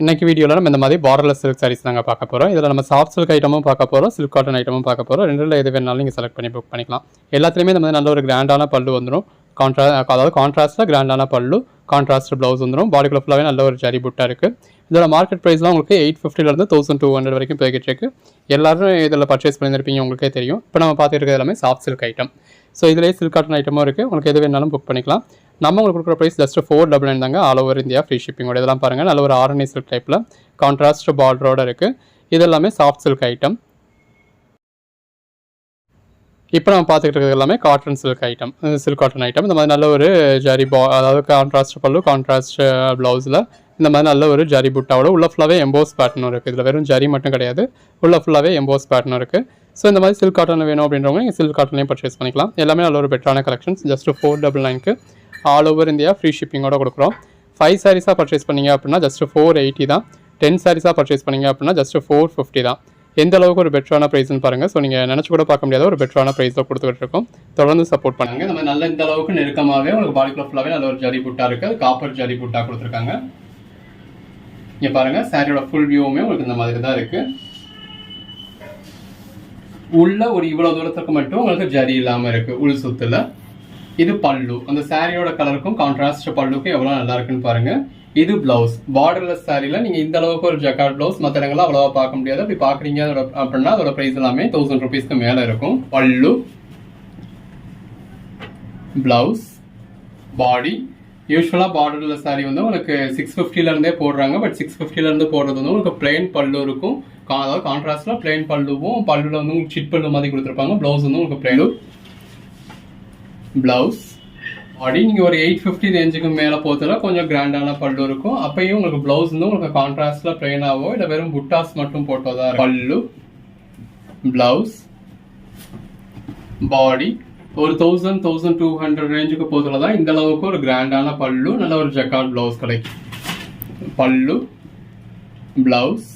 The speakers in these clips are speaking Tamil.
இன்னைக்கு வீடியோவில் நம்ம இந்த மாதிரி பார்டர்லெஸ் சில்க் சாரீஸ் நாங்கள் பார்க்க போகிறோம். இதில் நம்ம சாஃப்ட் சில்க் ஐட்டமும் பார்க்க போகிறோம், சில்க் காட்டன் ஐட்டமும் பார்க்க போகிறோம். ரெண்டில் எது வேணாலும் நீங்கள் செலக்ட் பண்ணி புக் பண்ணிக்கலாம். எல்லாத்துலேயுமே இந்த மாதிரி நல்ல ஒரு கிராண்டான பல்லு வந்துடும். அதாவது கான்ட்ராஸ்ட்டில் கிராண்டான பல்லு, கான்ட்ராஸ்ட் ப்ளவுஸ் வந்துடும். பாடிக்குள்ள ஃபுல்லாகவே நல்ல ஒரு ஜரி புட்டா இருக்குது. இதோட மார்க்கெட் ப்ரைஸ்லாம் உங்களுக்கு 850 1200 வரைக்கும் போய்கிட்டு இருக்குது. எல்லாரும் இதில் பர்ச்சேஸ் பண்ணியிருப்பீங்க, உங்களுக்கே தெரியும். இப்போ நம்ம பார்த்துட்டு இருக்கிறது எல்லாமே சாஃப்ட் சில்க் ஐட்டம். ஸோ இதிலே சில்க் காட்டன் ஐட்டமும் இருக்குது. உங்களுக்கு எது வேணாலும் புக் பண்ணிக்கலாம். நம்ம உங்களுக்கு கொடுக்குற ப்ரைஸ் ஜஸ்ட் 499 தாங்க. ஆல் ஓவர் இந்தியா ஃப்ரீ ஷிப்பிங்கோட. இதெல்லாம் பாருங்கள், நல்ல ஒரு ஆரணி சில்க் டைப்பில் கான்ட்ராஸ்ட் பார்டரோடு இருக்குது. இது எல்லாமே சாஃப்ட் சில்க் ஐட்டம். இப்போ நம்ம பார்த்துக்கிட்டு இருக்கிறது எல்லாமே cotton silk item, silk cotton item. இந்த மாதிரி நல்ல ஒரு ஜரி அதாவது கான்ட்ராஸ்ட் பல்லு, கான்ட்ராஸ்ட் ப்ளவுஸில் இந்த மாதிரி நல்ல ஒரு ஜரி புட்டாவோட உள்ள ஃபுல்லாகவே எம்போஸ் பேட்டர்னும் இருக்குது. இதில் வெறும் ஜரி மட்டும் கிடையாது, உள்ள ஃபுல்லாகவே எம்போஸ் பேட்டர்னும் இருக்குது. ஸோ இந்த மாதிரி சில்க் காட்டன் வேணும் அப்படின்றவங்க நீங்கள் சில்க் காட்டன்லேயும் பர்ச்சேஸ் பண்ணிக்கலாம். எல்லாமே நல்ல ஒரு பெட்டரான கலெக்ஷன்ஸ். ஜஸ்ட் 499க்கு ஆல் ஓவர் இந்தியா ஃப்ரீ ஷிப்பிங்கோட கொடுக்குறோம். 5 சாரீஸாக பர்ச்சேஸ் பண்ணிங்க அப்படின்னா ஜஸ்ட் 480 தான். 10 சாரீஸாக பர்ச்சேஸ் பண்ணிங்க அப்படின்னா ஜஸ்ட் 450 தான். எந்த அளவுக்கு ஒரு பெட்டரான ப்ரைஸ்னு பாருங்கள். ஸோ நீங்கள் நினச்சி கூட பார்க்க முடியாத ஒரு பெட்டரான ப்ரைஸில் கொடுத்துக்கிட்டு இருக்கோம். தொடர்ந்து சப்போர்ட் பண்ணுங்கள். நம்ம நல்ல இந்த அளவுக்கு நெருக்கமாகவே உங்களுக்கு பாடிக்குள்ள ஃபுல்லாகவே நல்ல ஒரு ஜரி புட்டா இருக்குது. காப்பர் ஜரி புட்டா கொடுத்துருக்காங்க. இங்கே பாருங்கள், சாரியோட ஃபுல் வியூவுமே உங்களுக்கு இந்த மாதிரி தான் இருக்குது. உள்ள ஒரு இவ்வளோ தூரத்துக்கு மட்டும் உங்களுக்கு ஜரி இல்லாமல் இருக்குது உள் சுத்தில். இது பல்லு, அந்த சாரியோட கலருக்கும் கான்ட்ராஸ்ட் பல்லுக்கும் எவ்வளோ நல்லா இருக்குன்னு பாருங்க. இது பிளவுஸ், பார்டர்லெஸ் சாரியில் நீங்கள் இந்த அளவுக்கு ஒரு ஜக்கார்ட் பிளவுஸ் மற்ற இடங்கள்லாம் அவ்வளோவா பார்க்க முடியாது. அப்படி பார்க்குறீங்க அப்படின்னா அதோட ப்ரைஸ் எல்லாமே 1000 rupeesக்கு மேலே இருக்கும். பல்லு, பிளவுஸ், பாடி. யூஸ்வலாக பார்டர்லெஸ் சாரி வந்து உங்களுக்கு 650 போடுறாங்க. பட் 650 போடுறது வந்து உங்களுக்கு பிளெயின் பல்லு இருக்கும். அதாவது கான்ட்ராஸ்ட்ல பிளெயின் பல்லுவும், பல்லுல வந்து உங்களுக்கு சிட் பல்லு மாதிரி கொடுத்துருப்பாங்க. பிளவுஸ் வந்து உங்களுக்கு பிளெயின் பிளவுஸ். பாடி நீங்கள் ஒரு 850 ரேஞ்சுக்கு மேலே போகிறதுல கொஞ்சம் கிராண்டான பல்லு இருக்கும். அப்பயும் உங்களுக்கு பிளவுஸ் வந்து உங்களுக்கு கான்ட்ராஸ்ட்ல பிளெயினாவோ இல்லை வெறும் புட்டாஸ் மட்டும் போட்டதா பல்லு, பிளவுஸ், பாடி. ஒரு 1200 ரேஞ்சுக்கு போகிறதுல தான் இந்த அளவுக்கு ஒரு கிராண்டான பல்லு, நல்ல ஒரு ஜக்கார்ட் பிளவுஸ் கிடைக்கும். பல்லு, பிளவுஸ்,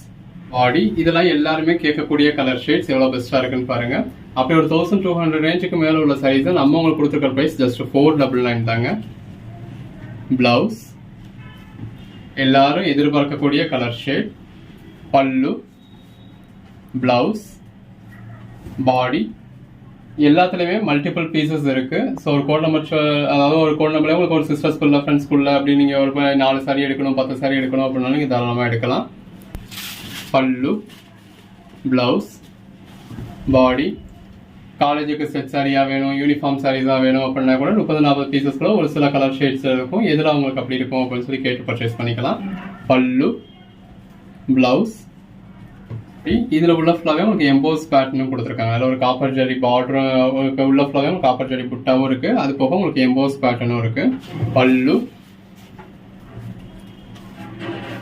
பாடி. இதெல்லாம் எல்லாருமே கேட்கக்கூடிய கலர் ஷேட்ஸ் எவ்வளோ பெஸ்ட்டாக இருக்குன்னு பாருங்க. அப்படி ஒரு 1200 ரேஞ்சுக்கு மேலே உள்ள சைஸ் நம்ம உங்களுக்கு கொடுத்துருக்க ப்ரைஸ் ஜஸ்ட் 499 தாங்க. பிளவுஸ், எல்லாரும் எதிர்பார்க்கக்கூடிய கலர் ஷேட். பல்லு, பிளவுஸ், பாடி. எல்லாத்துலேயுமே மல்டிபிள் பீசஸ் இருக்கு. ஸோ ஒரு கோட் நம்பர், அதாவது ஒரு கோட் நம்பர்ல உங்களுக்கு ஒரு சிஸ்டர் ஸ்கூல்ல, ஃப்ரெண்ட்ஸ் ஸ்கூல்ல அப்படி நீங்கள் ஒரு 4 சாரி எடுக்கணும், 10 சாரி எடுக்கணும் அப்படின்னாலும் நீங்கள் தாராளமாக எடுக்கலாம். பல்லு, பிளவுஸ், பாடி. காலேஜுக்கு செட் சாரியாக வேணும், யூனிஃபார்ம் சாரீஸாக வேணும் அப்படின்னா கூட 30-40 பீசஸ்க்குள்ள ஒரு சில கலர் ஷேட்ஸ் இருக்கும். எதில் அவங்களுக்கு அப்படி இருக்கும் அப்படின்னு சொல்லி கேட்டு பர்ச்சேஸ் பண்ணிக்கலாம். பல்லு, பிளவுஸ். இதில் உள்ள ஃபுல்லாகவே உங்களுக்கு எம்போஸ் பேட்டர்னும் கொடுத்துருக்காங்க. அதில் ஒரு காப்பர் ஜரி பார்டரும் உங்களுக்கு உள்ள ஃபுல்லாகவே உங்களுக்கு காப்பர் ஜரி புட்டாவும் இருக்குது. அது போக உங்களுக்கு எம்போஸ் பேட்டர்னும் இருக்குது. பல்லு,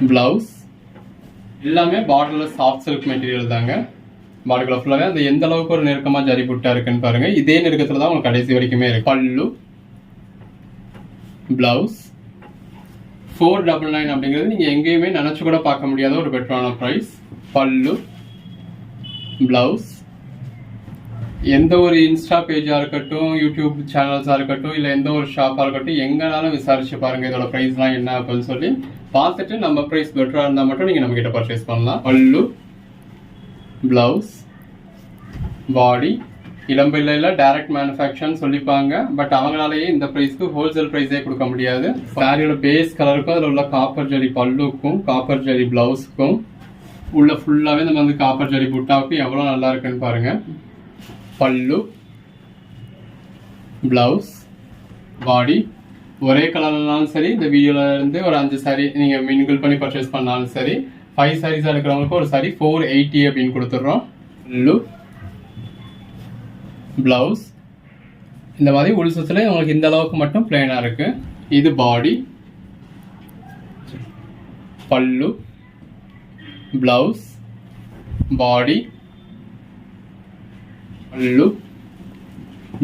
பிளவுஸ். எல்லாமே பார்டர்லெஸ் சாஃப்ட் சில்க் மெட்டீரியல் தாங்க. பாடிக்குள்ள ஃபுல்லாகவே அந்த எந்த அளவுக்கு ஒரு நெருக்கமாக ஜரி புட்டா இருக்குன்னு பாருங்க. இதே நெருக்கத்தில் தான் உங்களுக்கு கடைசி வரைக்குமே இருக்கு. பல்லு, பிளவுஸ். 499 அப்படிங்கிறது நீங்கள் எங்கேயுமே நினச்சி கூட பார்க்க முடியாத ஒரு பெட்டரான ப்ரைஸ். பல்லு, பிளவுஸ். எந்த ஒரு இன்ஸ்டா பேஜாக இருக்கட்டும், யூடியூப் சேனல்ஸாக இருக்கட்டும், இல்லை எந்த ஒரு ஷாப்பாக இருக்கட்டும், எங்கனாலும் விசாரிச்சு பாருங்க இதோட ப்ரைஸ்லாம் என்ன அப்படின்னு சொல்லி பார்த்துட்டு நம்ம ப்ரைஸ் பெட்டராக இருந்தால் மட்டும் நீங்கள் நம்ம கிட்ட பர்ச்சேஸ் பண்ணலாம். பல்லு, பிளவுஸ், பாடி. இளம்பிள்ளையில டைரக்ட் மேனுஃபேக்சர்னு சொல்லிப்பாங்க. பட் அவங்களாலேயே இந்த ப்ரைஸ்க்கு ஹோல்சேல் ப்ரைஸே கொடுக்க முடியாது. சாரியோட பேஸ் கலருக்கும் அதில் உள்ள காப்பர் ஜரி பல்லுக்கும் காப்பர் ஜரி பிளவுஸுக்கும் உள்ள ஃபுல்லாகவே நம்ம வந்து காப்பர் ஜரி புட்டாவுக்கும் எவ்வளோ நல்லா இருக்குன்னு பாருங்க. பல்லு, பிளவுஸ், பாடி. ஒரே கலர்னாலும் சரி, இந்த வீடியோல இருந்து ஒரு 5 சாரி நீங்க மிங்கிள் பண்ணி பர்ச்சேஸ் பண்ணாலும் சரி, 5 சாரீஸ் எடுக்கிறவங்களுக்கு ஒரு சாரி 480 அப்படின்னு கொடுத்துட்றோம். பல்லு, பிளவுஸ். இந்த மாதிரி உள் சுத்துல உங்களுக்கு இந்த அளவுக்கு மட்டும் பிளெயினா இருக்கு. இது பாடி, பல்லு, பிளவுஸ், பாடி, பல்லு,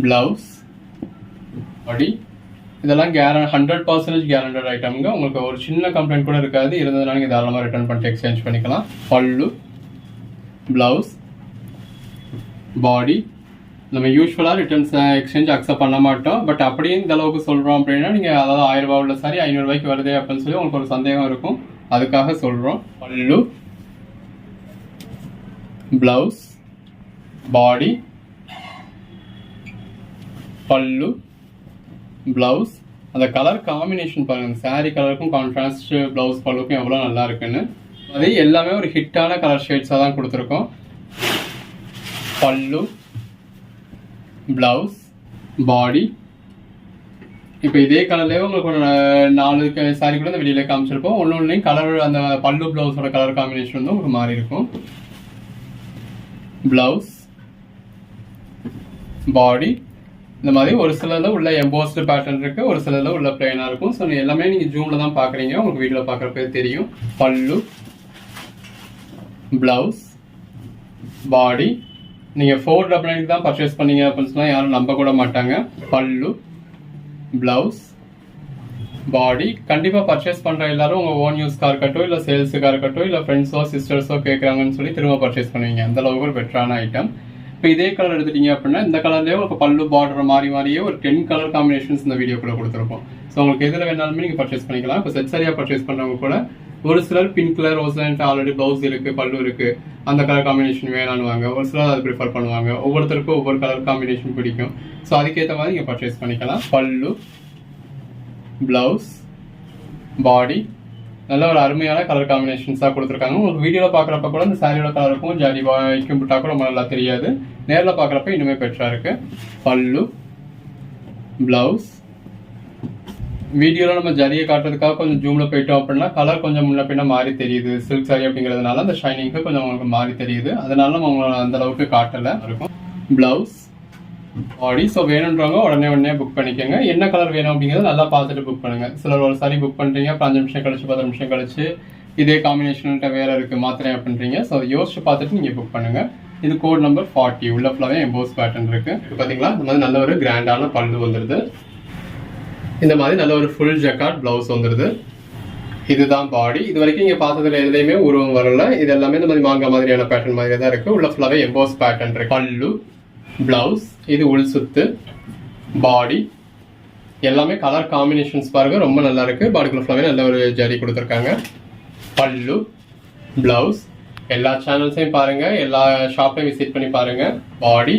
பிளவுஸ், பாடி. இதெல்லாம் 100% கேரண்டட் ஐட்டம்ங்க. உங்களுக்கு ஒரு சின்ன கம்ப்ளைண்ட் கூட இருக்காது. இருந்ததுனால நீங்கள் தாராளமாக ரிட்டர்ன் பண்ணிட்டு எக்ஸ்சேஞ்ச் பண்ணிக்கலாம். பல்லு, பிளவுஸ், பாடி. நம்ம யூஸ்வலாக ரிட்டர்ன்ஸ் எக்ஸ்சேஞ்ச் அக்செப்ட் பண்ண மாட்டோம். பட் அப்படியே இந்த அளவுக்கு சொல்கிறோம் அப்படின்னா நீங்கள் அதாவது 1000 ரூபா உள்ள சாரி 500 ரூபாய்க்கு வருது அப்படின்னு சொல்லி உங்களுக்கு ஒரு சந்தேகம் இருக்கும். அதுக்காக சொல்கிறோம். பல்லு, ப்ளவுஸ், பாடி, பல்லு, ப்ளவுஸ். அந்த கலர் காம்பினேஷன் பாருங்கள், சாரீ கலருக்கும் கான்ட்ராஸ்ட் ப்ளவுஸ் பல்லுக்கும் எவ்வளோ நல்லா இருக்குன்னு. அது எல்லாமே ஒரு ஹிட்டான கலர் ஷேட்ஸாக தான் கொடுத்துருக்கோம். பல்லு, ப்ளவுஸ், பாடி. இப்போ இதே கலர்லேயே உங்களுக்கு ஒரு 4 சாரீ கூட இந்த வெளியில் காமிச்சிருப்போம். ஒன்றுலையும் கலர் அந்த பல்லு ப்ளவுஸோட கலர் காம்பினேஷன் வந்து உங்களுக்கு மாறி இருக்கும். ப்ளவுஸ், பாடி. இந்த மாதிரி ஒரு சிலதில் உள்ள எம்போஸ்டு பேட்டர்ன் இருக்கு, ஒரு சிலதில் உள்ள பிளைனாக இருக்கும். ஸோ எல்லாமே நீங்கள் ஜூமில் தான் பார்க்குறீங்க, உங்களுக்கு வீடியோவில் பார்க்குறப்ப தெரியும். பல்லு, ப்ளவுஸ், பாடி. நீங்கள் 499 தான் பர்ச்சேஸ் பண்ணீங்க அப்படின்னு சொன்னால் யாரும் நம்ப கூட மாட்டாங்க. பல்லு, ப்ளவுஸ், பாடி. கண்டிப்பாக பர்ச்சேஸ் பண்ணுற எல்லாரும் உங்கள் ஓன் யூஸ்க்காக இருக்கட்டும், இல்லை சேல்ஸுக்காக இருக்கட்டும், இல்லை ஃப்ரெண்ட்ஸோ சிஸ்டர்ஸோ கேட்குறாங்கன்னு சொல்லி திரும்ப பர்ச்சேஸ் பண்ணுவீங்க. அந்த அளவுக்கு ஒரு பெட்டரான ஐட்டம். இப்போ இதே கலர் எடுத்துட்டீங்க அப்படின்னா இந்த கலர்லேயே உங்களுக்கு பல்லு பார்டர் மாதிரியே ஒரு 10 கலர் காம்பினேஷன்ஸ் இந்த வீடியோக்குள்ள கொடுத்துருப்போம். ஸோ உங்களுக்கு எதில் வேணாலுமே நீங்கள் பர்ச்சேஸ் பண்ணிக்கலாம். இப்போ செட் சரியாக பர்ச்சேஸ் பண்ணுறவங்க கூட ஒரு சிலர் பிங்க் கலர், ஒரு சிலர் ஆல்ரெடி ப்ளவுஸ் இருக்கு, பல்லு இருக்கு, அந்த கலர் காம்பினேஷன் வேணான்னுவாங்க. ஒரு சிலர் அதை ப்ரிஃபர் பண்ணுவாங்க. ஒவ்வொருத்தருக்கும் ஒவ்வொரு கலர் காம்பினேஷன் பிடிக்கும். ஸோ அதுக்கேற்ற மாதிரி நீங்கள் பர்ச்சேஸ் பண்ணிக்கலாம். பல்லு, ப்ளவுஸ், பாடி. நல்ல ஒரு அருமையான கலர் காம்பினேஷன்ஸாக கொடுத்துருக்காங்க. உங்களுக்கு வீடியோவில் பார்க்குறப்ப கூட இந்த சாரியோட கலருக்கும் ஜரி வைக்கும் புட்டாக்கும் ரொம்ப நல்லா தெரியாது. நேரில் பார்க்குறப்ப இன்னுமே பெட்டராக இருக்கு. பல்லு, ப்ளவுஸ். வீடியோவில் நம்ம ஜரியை காட்டுறதுக்காக கொஞ்சம் ஜூமில் போயிட்டோம் அப்படின்னா கலர் கொஞ்சம் முன்ன பின்ன மாறி தெரியுது. சில்க் சாரி அப்படிங்கிறதுனால அந்த ஷைனிங்க்கு கொஞ்சம் உங்களுக்கு மாறி தெரியுது. அதனால நம்ம உங்களை அந்த அளவுக்கு காட்டலை இருக்கும். ப்ளவுஸ், பாடி. ஸோ வேணுன்றவங்க உடனே புக் பண்ணிக்கோங்க. என்ன கலர் வேணும் அப்படிங்கிறத நல்லா பார்த்துட்டு புக் பண்ணுங்க. சிலர் ஒரு சாரி புக் பண்ணுறீங்க, அப்புறம் 5 நிமிஷம் கழிச்சு 10 நிமிஷம் கழிச்சு இதே காம்பினேஷன்கிட்ட வேற இருக்கு மாத்திரை அப்படின்றீங்க. ஸோ யோசிச்சு பார்த்துட்டு நீங்கள் புக் பண்ணுங்க. இது கோட் நம்பர் 40. உள்ள ஃபுல்லாவே எம்போஸ் பேட்டர்ன் இருக்கு. பார்த்தீங்களா, இந்த மாதிரி நல்ல ஒரு கிராண்டான பல்லு வந்துருது. இந்த மாதிரி நல்ல ஒரு ஃபுல் ஜக்கார்ட் பிளவுஸ் வந்துருது. இதுதான் பாடி. இது வரைக்கும் இங்கே பார்த்ததுல எதுலையுமே உருவம் வரல. இது எல்லாமே இந்த மாதிரி மாங்காய் மாதிரியான பேட்டர்ன் மாதிரி தான் இருக்கு. உள்ள ஃபுல்லாவே எம்போஸ் பேட்டர்ன் இருக்கு. பல்லு, பிளவுஸ், இது உள் சுத்து, பாடி. எல்லாமே கலர் காம்பினேஷன்ஸ் பாருங்க, ரொம்ப நல்லா இருக்கு. பாடிக்குள்ள ஃபுல்லாவே நல்ல ஒரு ஜரி கொடுத்துருக்காங்க. பல்லு, பிளவுஸ். எல்லா சேனல்ஸையும் பாருங்க, எல்லா ஷாப்பையும் விசிட் பண்ணி பாருங்க. பாடி,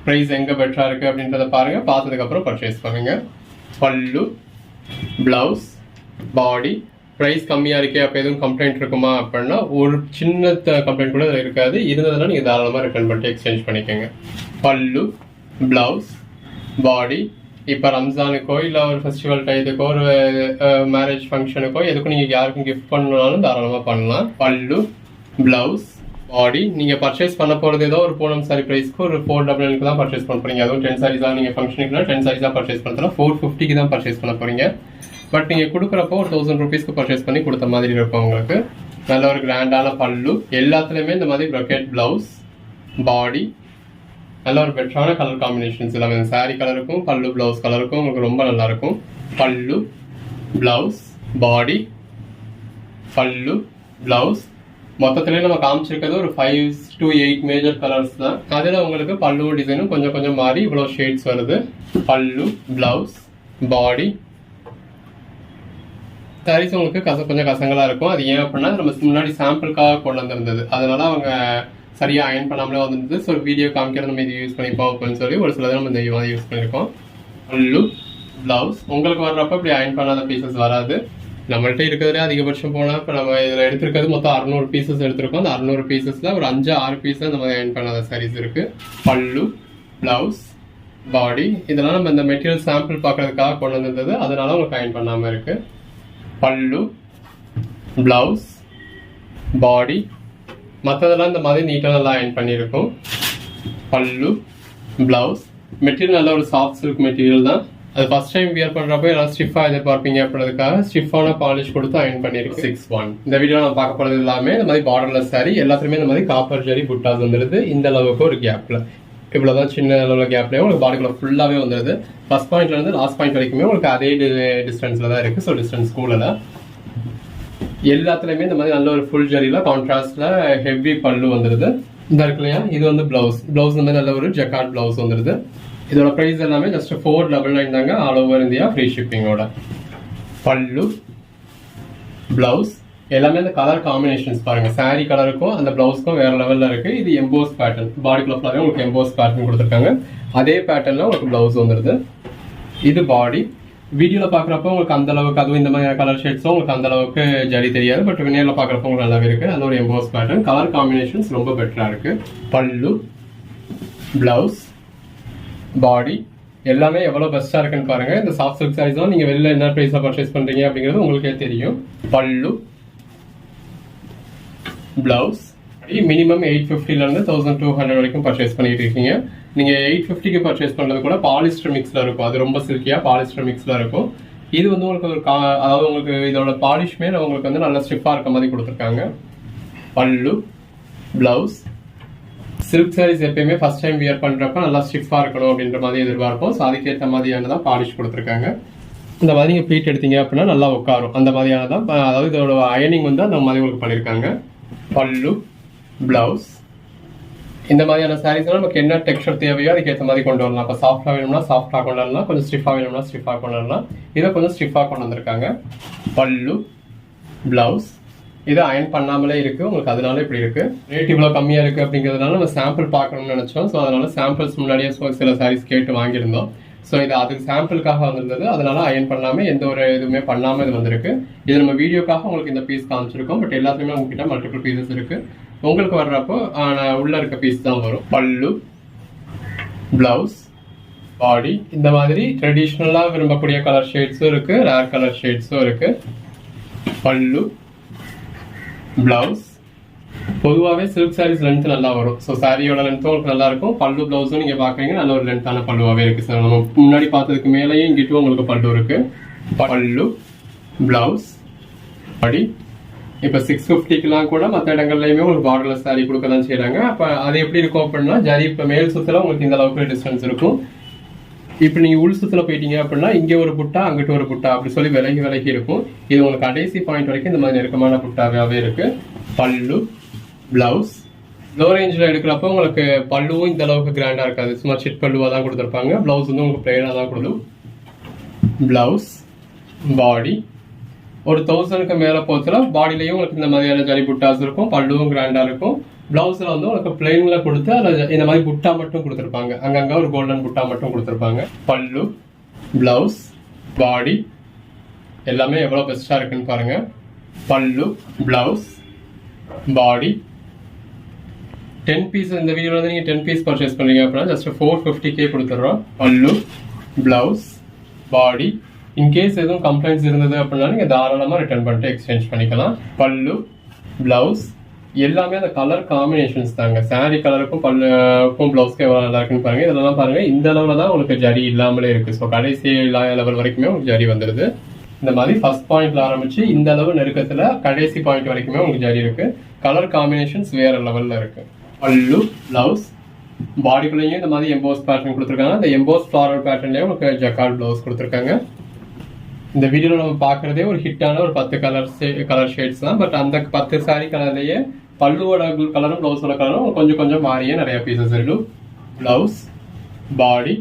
ப்ரைஸ் எங்க பெட்டரா இருக்கு அப்படின்றத பாருங்க. பார்த்ததுக்கு அப்புறம் பர்ச்சேஸ் பண்ணுங்க. பல்லு, பிளவுஸ், பாடி. ப்ரைஸ் கம்மியா இருக்கே, அப்போ எதுவும் கம்ப்ளைண்ட் இருக்குமா அப்படின்னா ஒரு சின்ன கம்ப்ளைண்ட் கூட இருக்காது. இருந்ததுன்னா நீங்கள் தாராளமாக ரிட்டர்ன் பண்ணிட்டு எக்ஸ்சேஞ்ச் பண்ணிக்கோங்க. பல்லு, பிளவுஸ், பாடி. இப்போ ரம்ஜானுக்கோ இல்லை ஒரு ஃபெஸ்டிவல் டைத்துக்கோ ஒரு மேரேஜ் ஃபங்க்ஷனுக்கோ எதுக்கும் நீங்கள் யாருக்கும் கிஃப்ட் பண்ணாலும் தாராளமாக பண்ணலாம். பல்லு, பிளவுஸ், பாடி. நீங்கள் பர்ச்சேஸ் பண்ண போகிறது ஏதோ ஒரு பூனம் சாரி ப்ரைஸ்க்கு ஒரு 499 தான் பர்ச்சேஸ் பண்ண போறீங்க. அதுவும் 10 சாரீஸ் தான் நீங்கள் ஃபங்க்ஷனுக்குனா 10 சாரீஸ் தான் பர்ச்சேஸ் பண்ணுறோம். 450 தான் பர்ச்சேஸ் பண்ண போறீங்க. பட் நீங்கள் கொடுக்குறப்போ ஒரு 1000 rupeesக்கு பர்ச்சேஸ் பண்ணி கொடுத்த மாதிரி இருக்கும் உங்களுக்கு. நல்ல ஒரு கிராண்டான பல்லு. எல்லாத்துலேயுமே இந்த மாதிரி ப்ரொக்கெட் பிளவுஸ், பாடி. நல்ல ஒரு பெட்டரான கலர் காம்பினேஷன்ஸ் எல்லாமே சாரீ கலருக்கும் பல்லு பிளவுஸ் கலருக்கும் உங்களுக்கு ரொம்ப நல்லா இருக்கும். பல்லு, பிளவுஸ், பாடி, பல்லு, பிளவுஸ். மொத்தத்திலே நம்ம காமிச்சிருக்கிறது ஒரு 5 to 8 மேஜர் கலர்ஸ் தான். அதில் உங்களுக்கு பல்லு டிசைனும் கொஞ்சம் கொஞ்சம் மாறி இவ்வளோ ஷேட்ஸ் வருது. பல்லு, பிளவுஸ், பாடி. சாரீஸ் உங்களுக்கு கொஞ்சம் கசங்களாக இருக்கும். அது ஏன் அப்படின்னா நம்ம முன்னாடி சாம்பிளுக்காக கொண்டு வந்திருந்தது, அதனால அவங்க சரியாக அயன் பண்ணாமலே வந்துருந்தது. ஸோ வீடியோ காமிக்கிறது நம்ம இது யூஸ் பண்ணிப்போம் அப்படின்னு சொல்லி ஒரு சிலது நம்ம இந்த மாதிரி யூஸ் பண்ணியிருக்கோம். பல்லு, பிளவுஸ். உங்களுக்கு வர்றப்ப இப்படி அயன் பண்ணாத பீசஸ் வராது. நம்மள்ட்ட இருக்கிறதுல அதிகபட்சம் போனால் இப்போ நம்ம இதில் எடுத்திருக்கிறது மொத்தம் 600 பீசஸ் எடுத்திருக்கோம். அந்த 600 பீசஸில் ஒரு 5-6 பீஸ் இந்த மாதிரி அயன் பண்ணாத சாரீஸ் இருக்கு. பல்லு, பிளவுஸ், பாடி. இதெல்லாம் நம்ம இந்த மெட்டீரியல் சாம்பிள் பார்க்கறதுக்காக கொண்டு வந்திருந்தது, அதனால உங்களுக்கு அயன் பண்ணாமல் இருக்கு. பல்லு, பிளவுஸ், பாடி. மற்றதெல்லாம் இந்த மாதிரி நீட்டாக நல்லா அயன் பண்ணியிருக்கும். பல்லு, பிளவுஸ். மெட்டீரியல் நல்ல ஒரு சாஃப்ட் சில்க் மெட்டீரியல் தான். அது ஃபர்ஸ்ட் டைம் வியர் பண்ணுறப்போ எல்லாம் ஸ்டிஃபாக எதிர்பார்ப்பீங்க அப்படின்றதுக்காக ஸ்டிஃபான பாலிஷ் கொடுத்து அயன் பண்ணியிருக்கு. 6-1. இந்த வீடியோ நான் பார்க்க போகிறது எல்லாமே இந்த மாதிரி பார்டர்லெஸ் சாரி. எல்லாத்துலேயுமே இந்த மாதிரி காப்பர் ஜரி புட்டாஸ் வந்துடுது. இந்த அளவுக்கு ஒரு கேப்பில் இவ்வளோதான், சின்ன அளவில் கேப்லேயே உங்களுக்கு பாடிக்குள்ள ஃபுல்லாகவே வந்துடுது. ஃபர்ஸ்ட் பாயிண்ட்லேருந்து லாஸ்ட் பாயிண்ட் வரைக்குமே உங்களுக்கு அதே டிஸ்டன்ஸில் தான் இருக்குது. ஸோ டிஸ்டன்ஸ் ஸ்கூலில் எல்லாத்துலேயுமே இந்த மாதிரி நல்ல ஒரு ஃபுல் ஜரியில் கான்ட்ராஸ்டில் ஹெவி பல்லு வந்துடுது. இந்த இருக்கு இல்லையா, இது வந்து பிளவுஸ். பிளவுஸ் வந்து நல்ல ஒரு ஜக்கார்ட் பிளவுஸ் வந்துடுது. இதோட ப்ரைஸ் எல்லாமே ஜஸ்ட் 499 தாங்க, ஆல் ஓவர் இந்தியா ஃப்ரீ ஷிப்பிங்கோட. பல்லு, பிளவுஸ் எல்லாமே அந்த கலர் காம்பினேஷன்ஸ் பாருங்க. saree கலருக்கும் அந்த பிளவுஸ்க்கும் வேற லெவல்ல இருக்கு. இது எம்போஸ் பேட்டர்ன், பாடிக்குள்ள ஃபுல்லாவே உங்களுக்கு எம்போஸ் பேட்டர்ன் கொடுத்துருக்காங்க. அதே பேட்டர்ன்ல உங்களுக்கு பிளவுஸ் வந்துருது. இது பாடி. வீடியோல பாக்குறப்போ உங்களுக்கு அந்த அளவுக்கு, அதுவும் இந்த மாதிரி கலர் ஷேட்ஸும் உங்களுக்கு அந்த அளவுக்கு ஜரி தெரியாது. பட் நேரில் பாக்குறப்போ உங்களுக்கு நல்லாவே இருக்கு. அது ஒரு எம்போஸ் பேட்டர்ன். கலர் காம்பினேஷன்ஸ் ரொம்ப பெட்டரா இருக்கு. பல்லு, பிளவுஸ், பாடி எல்லாமே எவ்வளவு பெஸ்டா இருக்குன்னு பாருங்க. இந்த சாஃப்ட் சில்க் சாரீஸ் தான் நீங்க வெளியில என்ன பிரைஸ்ல பர்ச்சேஸ் பண்றீங்க அப்படிங்கிறது உங்களுக்கே தெரியும். பல்லு, பிளவுஸ் மினிமம் 850 இருந்து 1200 வரைக்கும் பர்ச்சேஸ் பண்ணிட்டு இருக்கீங்க. நீங்க 850க்கு பர்ச்சேஸ் பண்றது கூட பாலிஸ்டர் மிக்ஸ்ல இருக்கும். அது ரொம்ப சில்கியா பாலிஸ்டர் மிக்ஸ்ல இருக்கும். இது வந்து உங்களுக்கு ஒரு அதாவது உங்களுக்கு இதோட பாலிஷ்மே உங்களுக்கு வந்து நல்ல ஸ்டிஃபா இருக்க மாதிரி கொடுத்துருக்காங்க. பல்லு, பிளவுஸ். சில்க் சாரீஸ் எப்பயுமே ஃபர்ஸ்ட் டைம் வியர் பண்றப்ப நல்லா ஸ்டிஃபா இருக்கணும் அப்படின்ற மாதிரி எதிர்பார்ப்போம். ஸோ அதுக்கேற்ற மாதிரியானதான் பாலிஷ் கொடுத்துருக்காங்க. இந்த மாதிரி நீங்க ப்ளீட் எடுத்தீங்க அப்படின்னா நல்லா உட்காரும். அந்த மாதிரியானதான், அதாவது இதோட அயனிங் வந்து அந்த மாதிரி உங்களுக்கு பண்ணிருக்காங்க. பல்லு, பிளவுஸ். இந்த மாதிரியான சாரீஸ் நமக்கு என்ன டெக்ஸ்சர் தேவையோ அதுக்கேற்ற மாதிரி கொண்டு வரலாம். இப்போ சாஃப்டா வேணும்னா சாஃப்டா கொண்டு வரலாம், கொஞ்சம் ஸ்டிஃபா வேணும்னா ஸ்டிஃபா கொண்டு வரலாம். இதை கொஞ்சம் ஸ்டிஃபா கொண்டு வந்திருக்காங்க. பல்லு, பிளவுஸ். இது அயன் பண்ணாமலே இருக்கு உங்களுக்கு, அதனால இப்படி இருக்கு. ரேட் இவ்வளவு கம்மியா இருக்கு அப்படிங்கிறதுனால நம்ம சாம்பிள் பார்க்கணும்னு நினைச்சோம். ஸோ அதனால சாம்பிள்ஸ் முன்னாடியே சில சாரீஸ் கேட்டு வாங்கியிருந்தோம். ஸோ இது அதுக்கு சாம்பிளுக்காக வந்திருந்தது. அதனால அயன் பண்ணாம எந்த ஒரு இதுவுமே பண்ணாம இது வந்திருக்கு. இது நம்ம வீடியோக்காக உங்களுக்கு இந்த பீஸ் காமிச்சிருக்கோம். பட் எல்லாத்துலயுமே உங்ககிட்ட மல்டிபிள் பீசஸ் இருக்கு. உங்களுக்கு வர்றப்போ உள்ள இருக்க பீஸ் தான் வரும். பல்லு, பிளவுஸ், பாடி. இந்த மாதிரி ட்ரெடிஷ்னலா விரும்பக்கூடிய கலர் ஷேட்ஸும் இருக்கு, ரேர் கலர் ஷேட்ஸும் இருக்கு. பல்லு, பிளவுஸ். பொதுவாகவே சில்க் சாரீஸ் லென்த் நல்லா வரும். ஸோ சாரியோட லென்த்தும் உங்களுக்கு நல்லா இருக்கும். பல்லு பிளவுஸும் நீங்க பாக்குறீங்க நல்ல ஒரு லென்த்தான பல்லுவாவே இருக்கு. சார் நம்ம முன்னாடி பார்த்ததுக்கு மேலேயும் இங்கிட்டும் உங்களுக்கு பல்லு இருக்கு. பல்லு, பிளவுஸ், பாடி. இப்ப 650க்குலாம் கூட மற்ற இடங்கள்லயுமே உங்களுக்கு பார்டர்லெஸ் சாரி கொடுக்க தான் செய்யறாங்க. அப்ப அது எப்படி இருக்கும் அப்படின்னா, ஜரி இப்ப மேல் சுத்துல உங்களுக்கு இந்த அளவுக்கு டிஸ்டன்ஸ் இருக்கும். இப்ப நீங்க உள் சுத்துல போயிட்டீங்க அப்படின்னா இங்க ஒரு புட்டா அங்கிட்ட ஒரு புட்டா அப்படி சொல்லி விலகி விலகி இருக்கும். இது உங்களுக்கு கடைசி பாயிண்ட் வரைக்கும் இந்த மாதிரி நெருக்கமான புட்டாவே இருக்கு. பல்லு, பிளவுஸ். லோ ரேஞ்சில் எடுக்கிறப்போ உங்களுக்கு பல்லுவும் இந்த அளவுக்கு கிராண்டா இருக்காது. சும்மா சிட் பல்லுவா தான் கொடுத்துருப்பாங்க. பிளவுஸ் வந்து உங்களுக்கு பிளெயினா தான் கொடுக்கும். பிளவுஸ், பாடி. ஒரு 1000க்கு மேல போச்சுன்னா பாடியிலையும் உங்களுக்கு இந்த மாதிரியான ஜரி புட்டாஸ் இருக்கும். பல்லுவும் கிராண்டா இருக்கும். பிளவுஸ்ல வந்து உங்களுக்கு பிளெயின்ல கொடுத்து அதுல இந்த மாதிரி புட்டா மட்டும் கொடுத்துருப்பாங்க. அங்கங்க ஒரு கோல்டன் புட்டா மட்டும் கொடுத்துருப்பாங்க. பல்லு, பிளவுஸ், பாடி எல்லாமே எவ்வளவு பெஸ்டா இருக்குன்னு பாருங்க. பல்லு, பிளவுஸ், பாடி. 10 பீஸ் இந்த வீடியோல வந்து நீங்க 10 பீஸ் பர்ச்சேஸ் பண்றீங்க அப்படின்னா ஜஸ்ட் 450K கொடுத்துறோம். பல்லு, பிளவுஸ், பாடி. இன்கேஸ் எதுவும் கம்ப்ளைண்ட்ஸ் இருந்தது அப்படின்னா நீங்க தாராளமா ரிட்டர்ன் பண்ணிட்டு எக்ஸ்சேஞ்ச் பண்ணிக்கலாம். பல்லு, பிளவுஸ் எல்லாமே அந்த கலர் காம்பினேஷன்ஸ் தாங்க. சாரி கலருக்கும் பல்லுக்கும் பிளவுஸ்க்கு எவ்வளவு நல்லா இருக்குன்னு பாருங்க. இதெல்லாம் பாருங்க இந்த அளவுல தான் உங்களுக்கு ஜரி இல்லாமலே இருக்கு. ஸோ கடைசி லெவல் வரைக்குமே உங்களுக்கு ஜரி வந்துருது. இந்த மாதிரி ஃபர்ஸ்ட் பாயிண்ட்ல ஆரம்பிச்சு இந்த அளவு நெருக்கத்துல கடைசி பாயிண்ட் வரைக்குமே உங்களுக்கு ஜரி இருக்கு. கலர் காம்பினேஷன்ஸ் வேற லெவல்ல இருக்கு. பல்லு, பிளவுஸ், பாடிக்குள்ளேயும் இந்த மாதிரி எம்போஸ் பேட்டர்ன் கொடுத்துருக்காங்க. இந்த எம்போஸ் ஃபிளாரல் பேட்டர்ன்லயே உங்களுக்கு ஜக்கார்ட் பிளவுஸ் கொடுத்துருக்காங்க. இந்த வீடியோல நம்ம பாக்குறதே ஒரு ஹிட்டான ஒரு 10 கலர் ஷேட்ஸ் தான். பட் அந்த 10 சாரி கலர்லயே பல்லுவோட கலரும் பிளவுஸோட கலரும் கொஞ்சம் கொஞ்சம் மாறியே நிறைய பீசஸ் இருக்கு. பிளவுஸ், பாடி.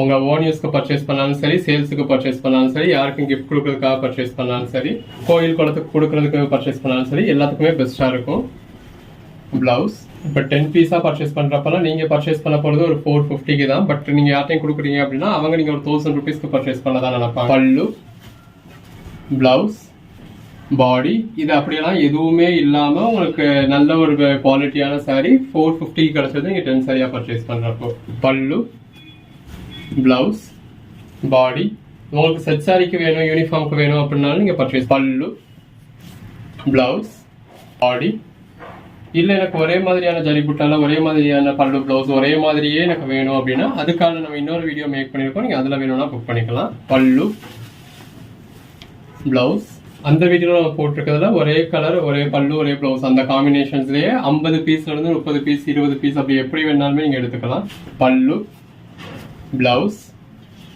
உங்க ஓன் யூஸ்க்கு பர்ச்சேஸ் பண்ணாலும் சரி, சேல்ஸுக்கு பர்ச்சேஸ் பண்ணாலும் சரி, யாருக்கும் கிஃப்ட் கொடுக்கறதுக்காக பர்ச்சேஸ் பண்ணாலும் சரி, கோயில் குளத்துக்கு கொடுக்கறதுக்கு பர்ச்சேஸ் பண்ணாலும் சரி, எல்லாத்துக்குமே பெஸ்டா இருக்கும். பிளவுஸ் இப்போ 10 பீஸா பர்ச்சேஸ் பண்றப்பெல்லாம் நீங்க பர்ச்சேஸ் பண்ண போறது ஒரு 450க்கு தான். பட் நீங்க யார்ட்டையும் கொடுக்குறீங்க அப்படின்னா அவங்க நீங்க ஒரு 1000 rupeesக்கு பர்ச்சேஸ் பண்ணதான் நினைப்பாங்க. பல்லு, பிளவுஸ், பாடி. இது அப்படியெல்லாம் எதுவுமே இல்லாம உங்களுக்கு நல்ல ஒரு குவாலிட்டியான சாரி 450 கிடைச்சது நீங்க 10 சாரியா பர்ச்சேஸ் பண்றப்போ. பல்லு, பிளவுஸ், பாடி. உங்களுக்கு செட் சாரிக்கு வேணும், யூனிஃபார்முக்கு வேணும் அப்படின்னாலும் நீங்க பர்ச்சேஸ். பல்லு, பிளவுஸ், பாடி. இல்ல எனக்கு ஒரே மாதிரியான ஜரி புட்டால ஒரே மாதிரியான பல்லு பிளவுஸ் ஒரே மாதிரியே எனக்கு வேணும் அப்படின்னா அதுக்கான நம்ம இன்னொரு வீடியோ மேக் பண்ணிருக்கோம். நீங்க அதுல வேணும்னா புக் பண்ணிக்கலாம். பல்லு, பிளவுஸ். அந்த வீடியோல நம்ம போட்டிருக்கிறதுல ஒரே கலர், ஒரே பல்லு, ஒரே பிளவுஸ் அந்த காம்பினேஷன்ஸ்லயே 50 பீஸ்ல இருந்து 30 பீஸ் 20 பீஸ் அப்படி எப்படி வேணாலுமே நீங்க எடுத்துக்கலாம். பல்லு, பிளவுஸ்,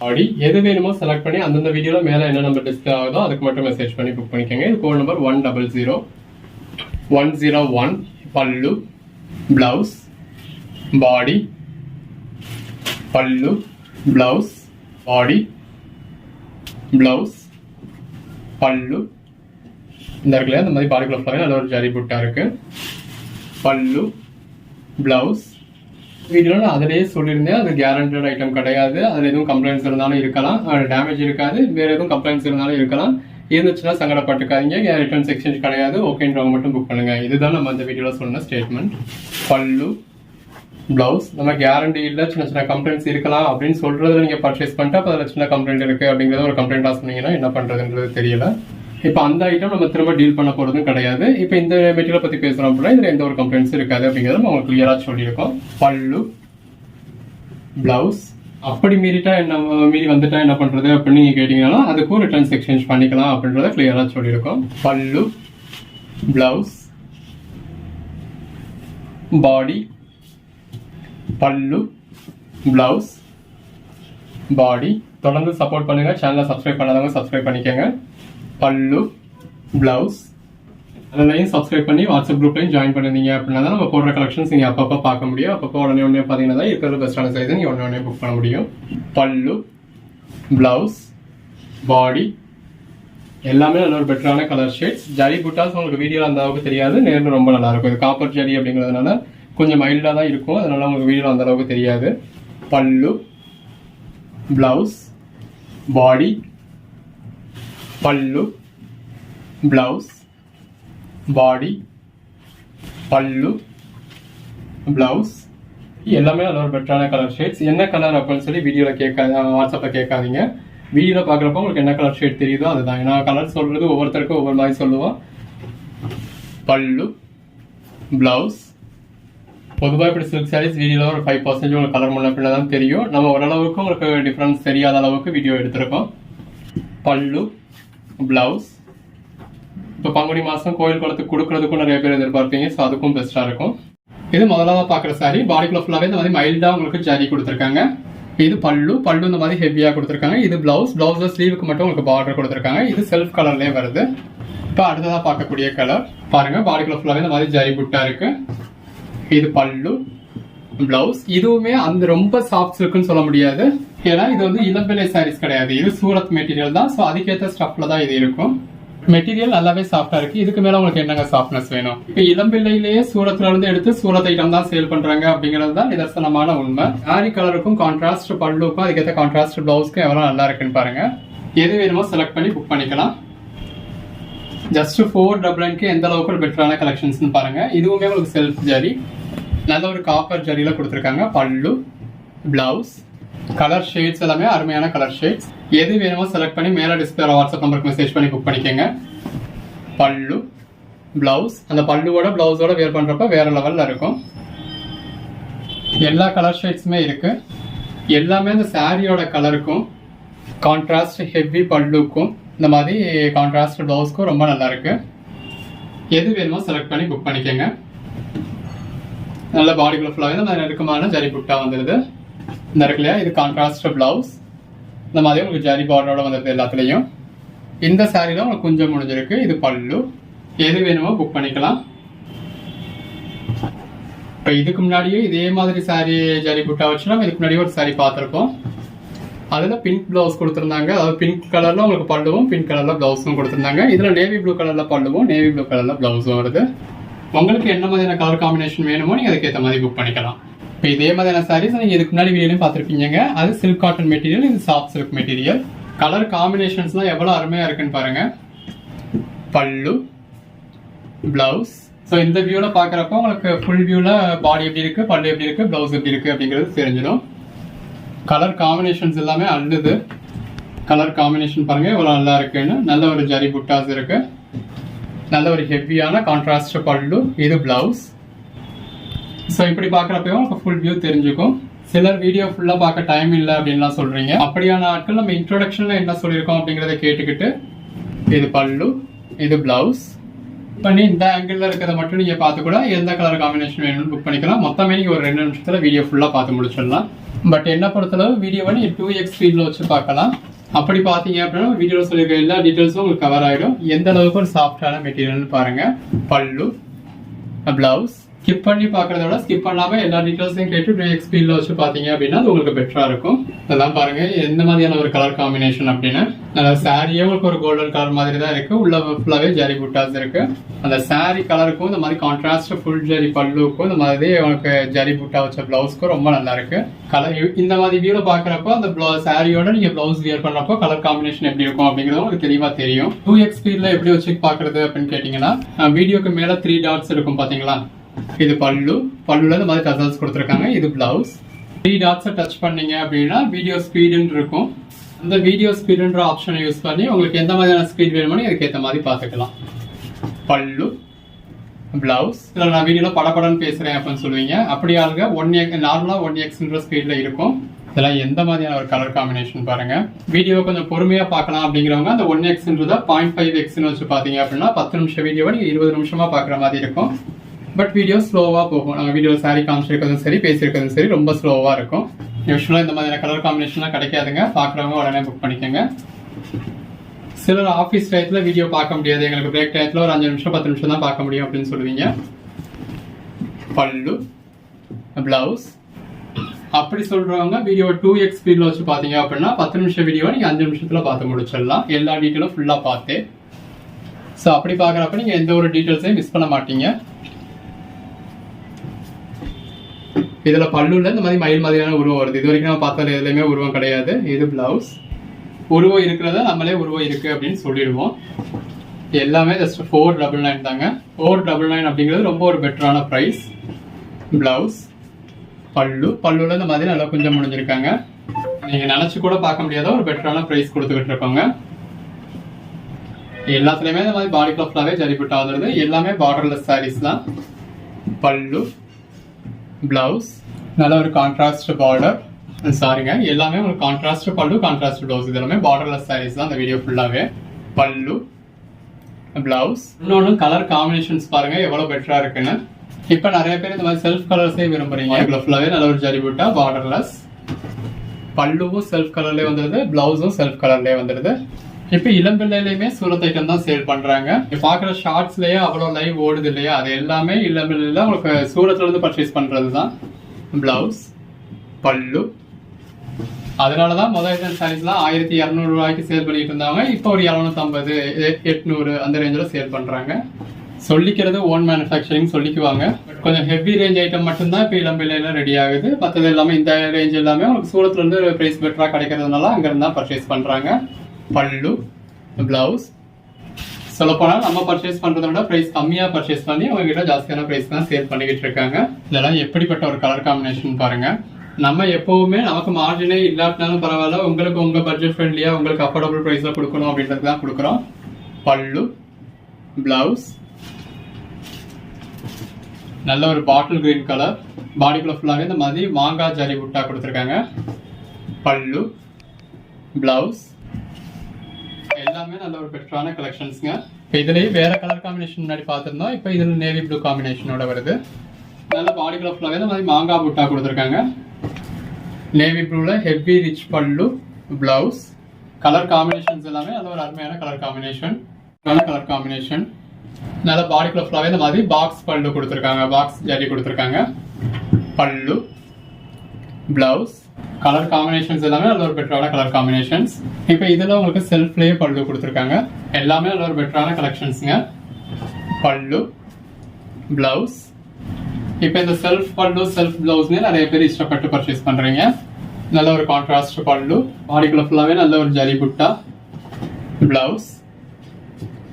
பாடி. எது வேணுமோ செலக்ட் பண்ணி அந்தந்த வீடியோல மேல என்ன நம்பர் டிஸ்பிளே ஆகுதோ அதுக்கு மட்டும் மெசேஜ் பண்ணி புக் பண்ணிக்கோங்க. இது கோட் நம்பர் 100101. பல்லு, பிளவுஸ், பாடி. பல்லு, பிளவுஸ், பாடி, பிளவுஸ், பல்லு, இந்த இடத்துல இந்த மாதிரி பாடிக்குள்ள ஃபுல்லாகவே நல்ல ஒரு ஜரி புட்டா இருக்கு. பல்லு, பிளவுஸ். வீடியோவில் நான் அதிலேயே சொல்லியிருந்தேன், அது கேரண்டட் ஐட்டம் கிடையாது. அதில் எதுவும் கம்ப்ளைண்ட்ஸ் இருந்தாலும் இருக்கலாம், டேமேஜ் இருக்காது. வேறு எதுவும் கம்ப்ளைண்ட்ஸ் இருந்தாலும் இருக்கலாம். இருந்துச்சுன்னா சங்கடப்பட்டுக்காதீங்க. ரிட்டர்ன்ஸ் எக்ஸ்சேஞ்ச் கிடையாது. ஓகேன்றவங்க மட்டும் புக் பண்ணுங்க. இதுதான் நம்ம இந்த வீடியோவில் சொன்ன ஸ்டேட்மெண்ட். பல்லு, பிளவுஸ். நம்ம கேரண்டி இல்லை, சின்ன சின்ன கம்ப்ளைண்ட்ஸ் இருக்கலாம் அப்படின்னு சொல்றதுல நீங்கள் பர்ச்சேஸ் பண்ணிட்டு அப்போ அதில் சின்ன கம்ப்ளைண்ட் இருக்கு அப்படிங்கிறத ஒரு கம்ப்ளைண்ட்டாக சொன்னீங்கன்னா என்ன பண்ணுறதுன்றது தெரியல. இப்போ அந்த ஐட்டம் நம்ம திரும்ப டீல் பண்ண போகிறதும் கிடையாது. இப்போ இந்த மெட்டீரியல் பற்றி பேசுகிறோம் அப்படின்னா இதில் எந்த ஒரு கம்ப்ளைண்ட்ஸும் இருக்காது அப்படிங்கிறத நம்ம உங்களுக்கு கிளியராக சொல்லியிருக்கோம். பல்லு, பிளவுஸ். அப்படி மீறி வந்துட்டா என்ன பண்றது அப்படின்னு நீங்க கேட்டீங்கன்னா அதுக்கும் ரிட்டர்ன்ஸ் எக்ஸ்சேஞ்ச் பண்ணிக்கலாம் அப்படின்றத கிளியரா சொல்லியிருக்கோம். பல்லு, பிளவுஸ், பாடி. பல்லு, பிளவுஸ், பாடி. தொடர்ந்து சப்போர்ட் பண்ணுங்க. சேனலை சப்ஸ்கிரைப் பண்ணாதவங்க சப்ஸ்கிரைப் பண்ணிக்கோங்க. பல்லு, பிளவுஸ். அதிலையும் சப்ஸ்கிரைப் பண்ணி வாட்ஸ்அப் குரூப்லையும் ஜாயின் பண்ணிருந்தீங்க அப்படின்னா தான் நம்ம போடுற கலெக்ஷன்ஸ் நீங்கள் அப்பப்போ பார்க்க முடியும். அப்பப்போ உடனே பார்த்தீங்கன்னா தான் இருக்கிறது பெஸ்ட்டான சைஸ் நீங்கள் உடனே புக் பண்ண முடியும். பல்லு, பிளவுஸ், பாடி எல்லாமே நல்ல ஒரு பெட்டரான கலர் ஷேட்ஸ். ஜரி புட்டாஸ் உங்களுக்கு வீடியோவில் அந்த அளவுக்கு தெரியாது, நேரில் ரொம்ப நல்லா இருக்கும். இது காப்பர் ஜரி அப்படிங்கிறதுனால கொஞ்சம் மைல்டாக தான் இருக்கும், அதனால உங்களுக்கு வீடியோவில் அந்த அளவுக்கு தெரியாது. பல்லு, பிளவுஸ், பாடி. பல்லு, பிளவுஸ், பாடி. பல்லு, பிளவுஸ் எல்லாமே நல்ல ஒரு பெட்டரான கலர் ஷேட்ஸ். என்ன கலர் அப்படின்னு சொல்லி வீடியோவில் வாட்ஸ்அப்பில் கேட்காதீங்க. வீடியோவில் பார்க்குறப்ப உங்களுக்கு என்ன கலர் ஷேட் தெரியுதோ அதுதான். ஏன்னா கலர் சொல்கிறது ஒவ்வொருத்தருக்கும் ஒவ்வொரு மாதிரி சொல்லுவோம். பல்லு, பிளவுஸ். பொதுவாக இப்படி சில்க் சாரீஸ் வீடியோவில் ஒரு 5% உங்களுக்கு கலர் முன்ன பின்ன தான் தெரியும். நம்ம ஓரளவுக்கு உங்களுக்கு டிஃப்ரென்ஸ் தெரியாத அளவுக்கு வீடியோ எடுத்திருக்கோம். பல்லு, பிளவுஸ். இப்போ பங்குனி மாதம் கோயில் குளத்துக்கு கொடுக்கறதுக்கும் நிறைய பேர் எதிர்பார்ப்பீங்க. ஸோ அதுக்கும் பெஸ்ட்டாக இருக்கும். இது முதலாவது பார்க்குற சாரி. பாடிக்குள்ள ஃபுல்லாகவே இந்த மாதிரி மைல்டாக உங்களுக்கு ஜரி கொடுத்துருக்காங்க. இது பல்லு இந்த மாதிரி ஹெவியாக கொடுத்துருக்காங்க. இது பிளவுஸ். பிளவுஸில் ஸ்லீவுக்கு மட்டும் உங்களுக்கு பார்டர் கொடுத்துருக்காங்க. இது செல்ஃப் கலர்லேயே வருது. இப்போ அடுத்ததாக பார்க்கக்கூடிய கலர் பாருங்க. பாடிக்குள்ள ஃபுல்லாகவே இந்த மாதிரி ஜரி புட்டா இருக்கு. இது பல்லு, பிளவுஸ். இதுவுமே அந்த ரொம்ப சாஃப்ட் இருக்குன்னு சொல்ல முடியாது, ஏன்னா இது வந்து இளம்பிள்ளை சாரீஸ் கிடையாது. இது சூரத் மெட்டீரியல் தான். ஸோ அதுக்கேற்ற ஸ்டஃப்ல தான் இது இருக்கும். மெட்டீரியல் நல்லாவே சாஃப்டா இருக்கு. இதுக்கு மேல உங்களுக்கு என்னங்க சாஃப்ட்னஸ் வேணும்? இப்ப இளம்பிள்ளையிலேயே சூரத்ல இருந்து எடுத்து சூரத் ஐட்டம் தான் சேல் பண்றாங்க அப்படிங்கிறது தான் நிதர்சனமான உண்மை. சாரி கலருக்கும் கான்ட்ராஸ்ட் பல்லுக்கும் அதுக்கேற்ற கான்ட்ராஸ்ட் பிளவுஸ்க்கும் எவ்வளவு நல்லா இருக்குன்னு பாருங்க. எது வேணுமோ செலக்ட் பண்ணி புக் பண்ணிக்கலாம். ஜஸ்ட் 499க்கு எந்த அளவுக்கு ஒரு பெட்டரான கலெக்ஷன்ஸ் பாருங்க. இதுவுமே உங்களுக்கு செல்ஃப் ஜரி, நல்ல ஒரு காப்பர் ஜரியில கொடுத்துருக்காங்க. பல்லு, பிளவுஸ், கலர் ஷேட்ஸ் எல்லாமே அருமையான கலர் ஷேட்ஸ். எது வேணுமோ செலக்ட் பண்ணி மேல டிஸ்பிளே வாட்ஸ்அப் நம்பருக்கு மெசேஜ் பண்ணி புக் பண்ணிக்கோங்க. பல்லு, பிளவுஸ். அந்த பல்லுவோட பிளவுஸோட வேர் பண்றப்ப வேற லெவல்ல இருக்கும். எல்லா கலர் ஷேட்ஸுமே இருக்கு. எல்லாமே இந்த சாரியோட கலருக்கும் கான்ட்ராஸ்ட் ஹெவி பல்லுக்கும் இந்த மாதிரி கான்ட்ராஸ்ட் பிளவுஸ்க்கும் ரொம்ப நல்லா இருக்கு. எது வேணுமோ செலக்ட் பண்ணி புக் பண்ணிக்கோங்க. நல்ல பாடிக்குள்ள ஃபுல்லாகவே இந்த நெருக்கமான ஜரி புட்டா வந்துடுது. இந்த இருக்குல்லையா, இது கான்ட்ராஸ்ட் பிளவுஸ். இந்த மாதிரி உங்களுக்கு ஜரி பார்டரோட வந்துடுது எல்லாத்துலேயும். இந்த சாரியில் உங்களுக்கு கொஞ்சம் முடிஞ்சிருக்கு. இது பல்லு. எது வேணுமோ புக் பண்ணிக்கலாம். இப்போ இதுக்கு முன்னாடியே இதே மாதிரி சாரி ஜரி புட்டா வச்சு நம்ம இதுக்கு முன்னாடியே ஒரு சாரி பார்த்துருப்போம். அதில் பிங்க் பிளவுஸ் கொடுத்துருந்தாங்க. அதாவது பிங்க் கலரில் உங்களுக்கு பல்லுவும் பிங்க் கலரில் பிளவுஸும் கொடுத்துருந்தாங்க. இதில் நேவி ப்ளூ கலரில் பல்லுவும் நேவி ப்ளூ கலரில் பிளவுஸும் வருது. உங்களுக்கு என்ன மாதிரியான கலர் காம்பினேஷன் வேணுமோ நீங்கள் அதுக்கேற்ற மாதிரி புக் பண்ணிக்கலாம். இப்போ இதே மாதிரியான சாரீஸ் நீங்கள் இதுக்கு முன்னாடி வீடியோலையும் பார்த்துருப்பீங்க. அது சில்க் காட்டன் மெட்டீரியல், இது சாஃப்ட் சில்க் மெட்டீரியல். கலர் காம்பினேஷன்ஸ்லாம் எவ்வளோ அருமையாக இருக்குன்னு பாருங்க. பல்லு, பிளவுஸ். ஸோ இந்த வியூவில் பார்க்குறப்போ உங்களுக்கு ஃபுல் வியூவில் பாடி எப்படி இருக்கு, பல்லு எப்படி இருக்கு, பிளவுஸ் எப்படி இருக்கு அப்படிங்கிறது தெரிஞ்சிடும். கலர் காம்பினேஷன்ஸ் எல்லாமே அள்ளுது. கலர் காம்பினேஷன் பாருங்க எவ்வளோ நல்லா இருக்குன்னு. நல்ல ஒரு ஜரி புட்டாஸ் இருக்கு. நல்ல ஒரு ஹெவியான கான்ட்ராஸ்ட் பல்லு. இது பிளவுஸ். ஸோ இப்படி பார்க்குறப்போ உங்களுக்கு ஃபுல் வியூ தெரிஞ்சுக்கும். சிலர் வீடியோ ஃபுல்லாக பார்க்க டைம் இல்லை அப்படின்லாம் சொல்றீங்க. அப்படியான ஆட்கள் நம்ம இன்ட்ரோடக்ஷன்ல என்ன சொல்லியிருக்கோம் அப்படிங்கிறத கேட்டுக்கிட்டு இது பல்லு, இது பிளவுஸ் பண்ணி இந்த ஆங்கிள் இருக்கிறத மட்டும் நீங்க பார்த்து கூட எந்த கலர் காம்பினேஷன் வேணும்னு புக் பண்ணிக்கலாம். மொத்தமே நீங்க ஒரு 2 நிமிஷத்துல வீடியோ ஃபுல்லா பார்த்து முடிச்சிடலாம். பட் என்ன பொறுத்தளவு வீடியோவை நீங்க 2x ஸ்பீட்ல வச்சு பார்க்கலாம். அப்படி பார்த்தீங்க அப்படின்னா வீடியோவில் சொல்லியிருக்க எல்லா டீட்டெயில்ஸும் உங்களுக்கு கவர் ஆகிடும். எந்த அளவுக்கு ஒரு சாஃப்டான மெட்டீரியல்னு பாருங்க. பல்லு, பிளவுஸ், ஸ்கிப் பண்ணி பார்க்கறத விட ஸ்கிப் பண்ணாம எல்லா டீடைல்ஸையும் கேட்டு 2x ஸ்பீட்ல வச்சு பாத்தீங்க அப்படின்னா அது உங்களுக்கு பெட்டரா இருக்கும். இதெல்லாம் பாருங்க எந்த மாதிரியான ஒரு கலர் காம்பினேஷன் அப்படின்னு. சாரியே உங்களுக்கு ஒரு கோல்டன் கலர் மாதிரி தான் இருக்கு. உள்ள ஃபுல்லாவே ஜரி புட்டாஸ் இருக்கு. அந்த சாரி கலருக்கும் இந்த மாதிரி கான்ட்ராஸ்ட் ஃபுல் ஜரி பல்லுக்கும் இந்த மாதிரி உங்களுக்கு ஜரி புட்டா வச்ச பிளவுஸ்க்கும் ரொம்ப நல்லா இருக்கு. கலர் இந்த மாதிரி வியூல பாக்குறப்போ அந்த சாரியோட நீங்க பிளவுஸ் வியர் பண்றப்போ கலர் காம்பினேஷன் எப்படி இருக்கும் அப்படிங்கறது உங்களுக்கு தெளிவா தெரியும். 2x ஸ்பீட்ல எப்படி வச்சு பாக்குறது அப்படின்னு கேட்டீங்கன்னா வீடியோக்கு மேல 3 டாட்ஸ் இருக்கும் பாத்தீங்களா, இது பல்லுல இந்த மாதிரி டசல்ஸ் கொடுத்துருக்காங்க. இது பிளவுஸ். 3 டாட்ஸை டச் பண்ணீங்க அப்படின்னா வீடியோ ஸ்பீடுன்னு இருக்கும். அந்த வீடியோ ஸ்பீடுன்ற ஆப்ஷனை யூஸ் பண்ணி உங்களுக்கு எந்த மாதிரியான ஸ்பீட் வேணுமோ அதுக்கேற்ற மாதிரி பார்த்துக்கலாம். பல்லு, பிளவுஸ். இதில் நான் வீடியோல படப்படன்னு பேசுறேன் அப்படின்னு சொல்லுவீங்க. அப்படி ஆளுங்க 1x நார்மலா 1xன்ற ஸ்பீட்ல இருக்கும். இதெல்லாம் எந்த மாதிரியான ஒரு கலர் காம்பினேஷன் பாருங்க. வீடியோ கொஞ்சம் பொறுமையா பார்க்கலாம் அப்படிங்கிறவங்க அந்த 1xன்றத 0.5xன்னு வச்சு பாத்தீங்க அப்படின்னா 10 நிமிஷம் வீடியோவை நீங்க 20 நிமிஷமா பாக்குற மாதிரி இருக்கும். பட் வீடியோ ஸ்லோவா போகும். நம்ம வீடியோ சாரி காமிச்சிருக்கிறதும் சரி பேசியிருக்கிறதும் சரி ரொம்ப ஸ்லோவா இருக்கும். யூஸ்வலா இந்த மாதிரியான கலர் காம்பினேஷன்லாம் கிடைக்காதுங்க. பாக்குறவங்க உடனே புக் பண்ணிக்கோங்க. சிலர் ஆஃபீஸ் டயத்துல வீடியோ பார்க்க முடியாது, எங்களுக்கு பிரேக் டயத்துல ஒரு 5 நிமிஷம் 10 நிமிஷம் தான் பார்க்க முடியும் அப்படின்னு சொல்லுவீங்க. பல்லு, பிளவுஸ். அப்படி சொல்றவங்க வீடியோ 2x ஸ்பீட்ல வச்சு பாத்தீங்க அப்படின்னா 10 நிமிஷம் வீடியோ நீங்க 5 நிமிஷத்துல பார்த்து முடிச்சிடலாம். எல்லா டீட்டெயிலும் ஃபுல்லா பார்த்து. ஸோ அப்படி பாக்குறப்ப நீங்க எந்த ஒரு டீட்டெயில்ஸையும் மிஸ் பண்ண மாட்டீங்க. இதுல பல்லுல இந்த மாதிரி மயில் மாதிரியான உருவம் வருது. இது வரைக்கும் நம்ம பார்த்ததுல எதுலையுமே உருவம் கிடையாது. இது பிளவுஸ். உருவம் இருக்கிறத நம்மளே உருவம் இருக்கு அப்படின்னு சொல்லிடுவோம். எல்லாமே ஜஸ்ட் 499 தாங்க. 499 அப்படிங்கிறது ரொம்ப ஒரு பெட்டரான பிரைஸ். பிளவுஸ், பல்லுல இந்த மாதிரி நல்லா கொஞ்சம் முடிஞ்சிருக்காங்க. நீங்க நினைச்சு கூட பார்க்க முடியாத ஒரு பெட்டரான பிரைஸ் கொடுத்துக்கிட்டு இருக்கோங்க. எல்லாத்துலயுமே இந்த மாதிரி பாடி கிளாஃப்லாவே ஜரிபுட்டா வந்துருது. எல்லாமே பார்டர்லெஸ் சாரீஸ் தான். பல்லு, பிளவுஸ், நல்ல ஒரு கான்ட்ராஸ்ட் பார்டர். சாரிங்க, எல்லாமே ஒரு கான்ட்ராஸ்ட் பல்லு, கான்ட்ராஸ்ட் பிளவுஸ். இது எல்லாமே பார்டர்லெஸ் சாரீஸ் தான் இந்த வீடியோ ஃபுல்லாவே. பல்லு, பிளவுஸ். இன்னொன்னு கலர் காம்பினேஷன்ஸ் பாருங்க எவ்வளவு பெட்டரா இருக்குன்னு. இப்ப நிறைய பேர் இந்த மாதிரி செல்ஃப் கலர்ஸே விரும்புறீங்க. இதுல ஃபுல்லாவே நல்ல ஒரு ஜரிபுட்டா பார்டர்லெஸ். பல்லுவும் செல்ஃப் கலர்லயே வந்துருது, பிளவுஸும் செல்ஃப் கலர்லயே வந்துருது. இப்ப இளம்பிள்ளையிலுமே சூரத் ஐட்டம் தான் சேல் பண்றாங்க. பாக்குற ஷார்ட்ஸ்லயே அவ்வளவு லைவ் ஓடுது இல்லையா, அது எல்லாமே இளம்பிள்ளையில உங்களுக்கு சூரத்ல இருந்து பர்ச்சேஸ் பண்றதுதான். பிளவுஸ், பல்லு. அதனாலதான் முதல் ஐட்டம் சாரீஸ்லாம் 1200 ரூபாய்க்கு சேல் பண்ணிட்டு இருந்தாங்க. இப்போ ஒரு 750, 800 அந்த ரேஞ்சில சேல் பண்றாங்க. சொல்லிக்கிறது ஓன் மேனுஃபேக்சரிங் சொல்லிக்குவாங்க. கொஞ்சம் ஹெவி ரேஞ்ச் ஐட்டம் மட்டும்தான் இப்ப இளம்பிள்ளையில ரெடி ஆகுது. மற்றது எல்லாமே இந்த ரேஞ்ச் எல்லாமே உங்களுக்கு சூரத்ல இருந்து பிரைஸ் பெட்டரா கிடைக்கிறதுனால அங்க இருந்தா பர்ச்சேஸ் பண்றாங்க. பல்லு, பிளவுஸ். சொல்ல போனா நம்ம பர்ச்சேஸ் பண்றதை விட பிரைஸ் கம்மியா பர்ச்சேஸ் பண்ணி அவங்க கிட்ட ஜாஸ்தியான பிரைஸ் தான் சேல் பண்ணிக்கிட்டு இருக்காங்க. இதெல்லாம் எப்படிப்பட்ட ஒரு கலர் காம்பினேஷன் பாருங்க. நம்ம எப்பவுமே நமக்கு மார்ஜினே இல்லாட்டினாலும் பரவாயில்ல, உங்களுக்கு உங்க பட்ஜெட் ஃப்ரெண்ட்லியா உங்களுக்கு அஃபோர்டபுள் பிரைஸ்ல கொடுக்கணும் அப்படின்றது தான் கொடுக்குறோம். பல்லு, பிளவுஸ். நல்ல ஒரு பாட்டில் கிரீன் கலர். பாடிக்குள்ள ஃபுல்லாவே இந்த மாதிரி மாங்காய் ஜரி புட்டா கொடுத்துருக்காங்க. பல்லு, பிளவுஸ். எல்லாமே நல்ல ஒரு பெட்டரான கலெக்ஷன்ஸ்ங்க. இப்போ இதுலயே வேற கலர் காம்பினேஷன் முன்னாடி பார்த்திருந்தோம். இப்போ இதுல நேவி ப்ளூ காம்பினேஷனோட வருது. நல்ல பாடி கலர் ஃபுல்லாவே இந்த மாதிரி மாங்காய் புட்டா கொடுத்துருக்காங்க. நேவி ப்ளூல ஹெவி ரிச் பல்லு, பிளவுஸ். கலர் காம்பினேஷன்ஸ் எல்லாமே நல்ல ஒரு அருமையான கலர் காம்பினேஷன். நல்ல பாடி கலர் ஃபுல்லாவே இந்த மாதிரி பாக்ஸ் பல்லு கொடுத்துருக்காங்க, பாக்ஸ் ஜரி கொடுத்துருக்காங்க. பல்லு, பிளவுஸ். கலர் காம்பினேஷன்ஸ் எல்லாமே நல்ல ஒரு பெட்டரான கலர் காம்பினேஷன்ஸ். இப்போ இதுல உங்களுக்கு செல்ஃப்லயே பல்லு கொடுத்துருக்காங்க. எல்லாமே நல்ல ஒரு பெட்டரான கலெக்ஷன்ஸ்ங்க. பல்லு, பிளவுஸ். இப்போ இந்த செல்ஃப் பல்லு செல்ஃப் பிளவுஸ்னே நிறைய பேர் இஷ்டப்பட்டு பர்ச்சேஸ் பண்றீங்க. நல்ல ஒரு கான்ட்ராஸ்ட் பல்லு, பாடிக்குள்ள ஃபுல்லாவே நல்ல ஒரு ஜரி புட்டா, பிளவுஸ்,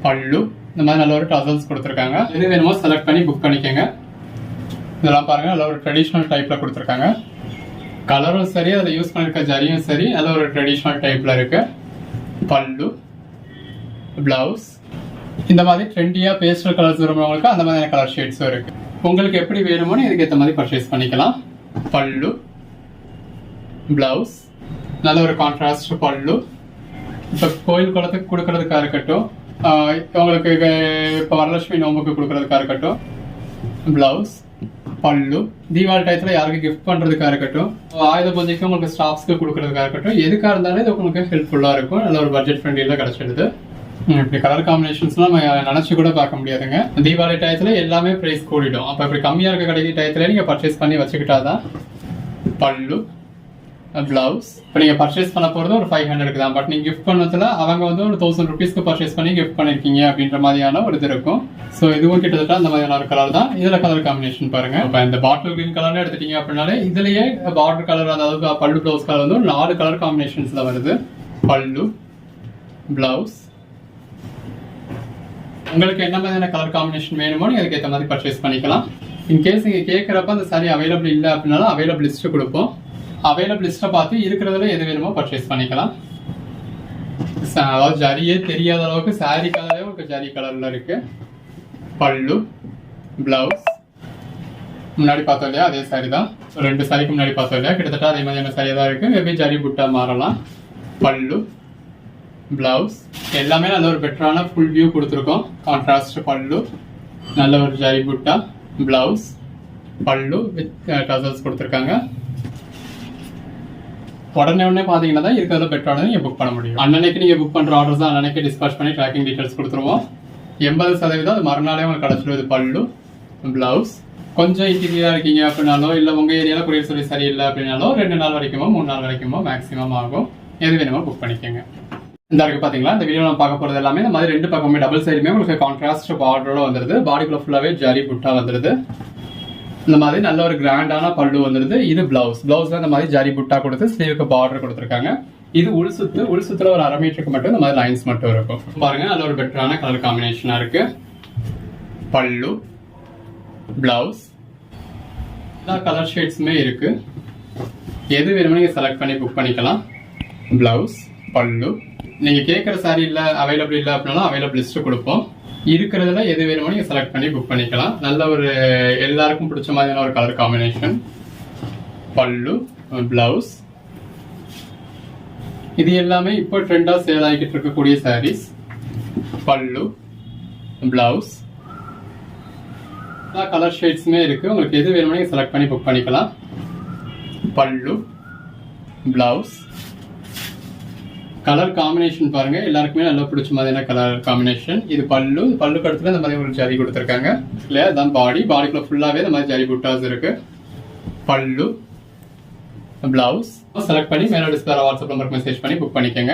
பல்லு. இந்த மாதிரி நல்ல ஒரு டசல்ஸ் கொடுத்துருக்காங்க. எது வேணுமோ செலக்ட் பண்ணி புக் பண்ணிக்கோங்க. இதெல்லாம் பாருங்க நல்ல ஒரு ட்ரெடிஷ்னல் டைப்ல கொடுத்துருக்காங்க. கலரும் சரி, அதில் யூஸ் பண்ணிருக்க ஜரியும் சரி, நல்ல ஒரு ட்ரெடிஷ்னல் டைப்ல இருக்கு. பல்லு, பிளவுஸ். இந்த மாதிரி ட்ரெண்டியா பேஸ்டல் கலர்ஸ் விரும்புறவங்களுக்கு அந்த மாதிரியான கலர் ஷேட்ஸும் இருக்கு. உங்களுக்கு எப்படி வேணுமோ இதுக்கு ஏற்ற மாதிரி பர்ச்சேஸ் பண்ணிக்கலாம். பல்லு, பிளவுஸ். நல்ல ஒரு கான்ட்ராஸ்ட் பல்லு. இப்போ கோயில் குளத்துக்கு கொடுக்கறதுக்காக இருக்கட்டும், உங்களுக்கு இப்போ வரலட்சுமி நோம்புக்கு கொடுக்கறதுக்காக இருக்கட்டும், பிளவுஸ், பல்லு. தீபாவளி டயத்துல யாருக்கு கிஃப்ட் பண்றதுக்காக இருக்கட்டும், ஆயுத பூஜைக்கு உங்களுக்கு ஸ்டாஃப்ஸ்க்கு கொடுக்கறதுக்காக இருக்கட்டும், எதுக்காக இருந்தாலும் இது உங்களுக்கு ஹெல்ப்ஃபுல்லா இருக்கும். நல்ல ஒரு பட்ஜெட் ஃப்ரெண்ட்லியில கிடைச்சிடுது. இப்படி கலர் காம்பினேஷன்ஸ்லாம் நம்ம நினச்சி கூட பார்க்க முடியாதுங்க. தீபாவளி டயத்தில் எல்லாமே ப்ரைஸ் கூடிடும். அப்போ இப்படி கம்மியாக இருக்க கடைக்கு டயத்தில் நீங்கள் பர்ச்சேஸ் பண்ணி வச்சுக்கிட்டாதான். பல்லு, பிளவுஸ். இப்போ நீங்கள் பர்ச்சேஸ் பண்ண போகிறது ஒரு 500 தான். பட் நீங்கள் கிஃப்ட் பண்ணதில் அவங்க வந்து ஒரு 1000 rupeesக்கு பர்ச்சேஸ் பண்ணி கிஃப்ட் பண்ணியிருக்கீங்க அப்படின்ற மாதிரியான ஒரு இது இருக்கும். ஸோ இதுவும் கிட்டத்தட்ட அந்த மாதிரியான ஒரு கலர் தான். இதில் கலர் காம்பினேஷன் பாருங்க. இப்போ இந்த பாட்டில் கிரீன் கலர்னு எடுத்துட்டீங்க அப்படின்னாலே இதுலேயே பார்டர் கலர், அதாவது பல்லு ப்ளவுஸ் கலர் வந்து ஒரு 4 கலர் காம்பினேஷன்ஸில் வருது. பல்லு, பிளவுஸ். உங்களுக்கு என்ன மாதிரியான கலர் காம்பினேஷன் வேணுமோ நீங்கள் அதுக்கு ஏற்ற மாதிரி பர்ச்சேஸ் பண்ணிக்கலாம். இன்கேஸ் நீங்கள் கேட்குறப்ப அந்த சாரி அவைலபிள் இல்லை அப்படின்னாலும் அவைலபிள் லிஸ்ட்டு கொடுப்போம். அவைலபிள் லிஸ்ட்டை பார்த்து இருக்கிறதுல எது வேணுமோ பர்ச்சேஸ் பண்ணிக்கலாம். அதாவது ஜரியே தெரியாத அளவுக்கு சாரி கலரே உங்களுக்கு ஜரி கலரில் இருக்கு. பல்லு, பிளவுஸ். முன்னாடி பார்த்தோம் இல்லையா அதே சாரி தான். 2 சாரிக்கு முன்னாடி பார்த்தோம் இல்லையா கிட்டத்தட்ட அதே மாதிரியான சாரியாக தான் இருக்கு. மேபி ஜரி புட்டா மாறலாம். பல்லு, பிளவுஸ். எல்லாமே நல்ல ஒரு பெட்டரான ஃபுல் வியூ கொடுத்துருக்கோம். கான்ட்ராஸ்ட் பல்லு, நல்ல ஒரு ஜரி புட்டா, பிளவுஸ், பல்லு வித் டசல்ஸ் கொடுத்துருக்காங்க. உடனே பார்த்தீங்கன்னா தான் இருக்கிறத பெட்டரானது நீங்கள் புக் பண்ண முடியும். அன்னன்னைக்கு நீங்கள் புக் பண்ணுற ஆர்டர்ஸ் தான் அன்னன்னைக்கு டிஸ்பேச் பண்ணி ட்ராக்கிங் டீட்டெயில்ஸ் கொடுத்துருவோம். 80% அது மறுநாளே உங்களுக்கு கிடச்சிடுது. பல்லு, பிளவுஸ். கொஞ்சம் இன்டீரியராக இருக்கீங்க அப்படின்னாலோ இல்லை உங்கள் ஏரியாவில் கொரியர் சர்வீஸ் சரியில்லை அப்படின்னாலோ 2 நாள் வரைக்குமோ 3 நாள் வரைக்குமோ மேக்ஸிமம் ஆகும். எது வேணுமோ புக் பண்ணிக்கோங்க. இந்த இருக்கு பார்த்தீங்களா, இந்த வீடியோ நம்ம பார்க்க போகிறது எல்லாமே இந்த மாதிரி 2 பக்கமே டபுள் சைடுமே உங்களுக்கு கான்ட்ராஸ்ட் பார்டரோட வந்துடுது. பாடிக்குள்ள ஃபுல்லாகவே ஜரி புட்டா வந்துடுது. இந்த மாதிரி நல்ல ஒரு கிராண்டான பல்லு வந்துடுது. இது பிளவுஸ். பிளவுஸ்ல இந்த மாதிரி ஜரி புட்டா கொடுத்து ஸ்லீவுக்கு பார்டர் கொடுத்துருக்காங்க. இது உள்சுத்து. உள்சுத்துல ஒரு 1/2 மீட்டருக்கு மட்டும் இந்த மாதிரி லைன்ஸ் மட்டும் இருக்கும். பாருங்க நல்ல ஒரு பெட்டரான கலர் காம்பினேஷனா இருக்கு. பல்லு, பிளவுஸ். எல்லா கலர் ஷேட்ஸுமே இருக்கு. எது வேணுமோ நீங்க செலக்ட் பண்ணி புக் பண்ணிக்கலாம். பிளவுஸ், பல்லு. நீங்க கேட்குற சாரி இல்லை அவைலபிள் இல்லை அப்படின்னாலும் அவைலபிள் லிஸ்ட் கொடுப்போம். இருக்கிறதுல எது வேணுமோ நீங்க செலக்ட் பண்ணி புக் பண்ணிக்கலாம். நல்ல ஒரு எல்லாருக்கும் பிடிச்ச மாதிரியான ஒரு கலர் காம்பினேஷன். பல்லு, பிளவுஸ். இது எல்லாமே இப்போ ட்ரெண்டா சேல் ஆகிக்கிட்டு இருக்கக்கூடிய சாரீஸ். பல்லு, பிளவுஸ். எல்லா கலர் ஷேட்ஸுமே இருக்கு. உங்களுக்கு எது வேணுமோ நீங்க செலக்ட் பண்ணி புக் பண்ணிக்கலாம். பல்லு, பிளவுஸ். கலர் காம்பினேஷன் பாருங்க, எல்லாருக்குமே நல்லா பிடிச்ச மாதிரியான கலர் காம்பினேஷன். இது பல்லு. பல்லுக்கு அடுத்துல இந்த மாதிரி ஒரு ஜரி கொடுத்துருக்காங்க இல்லையா. அதான் பாடிக்குள்ள ஃபுல்லாவே இந்த மாதிரி ஜரி புட்டாஸ் இருக்கு. பல்லு, பிளவுஸ். செலக்ட் பண்ணி மேல டிஸ்பிளே வாட்ஸ்அப் நம்பருக்கு மெசேஜ் பண்ணி புக் பண்ணிக்கோங்க.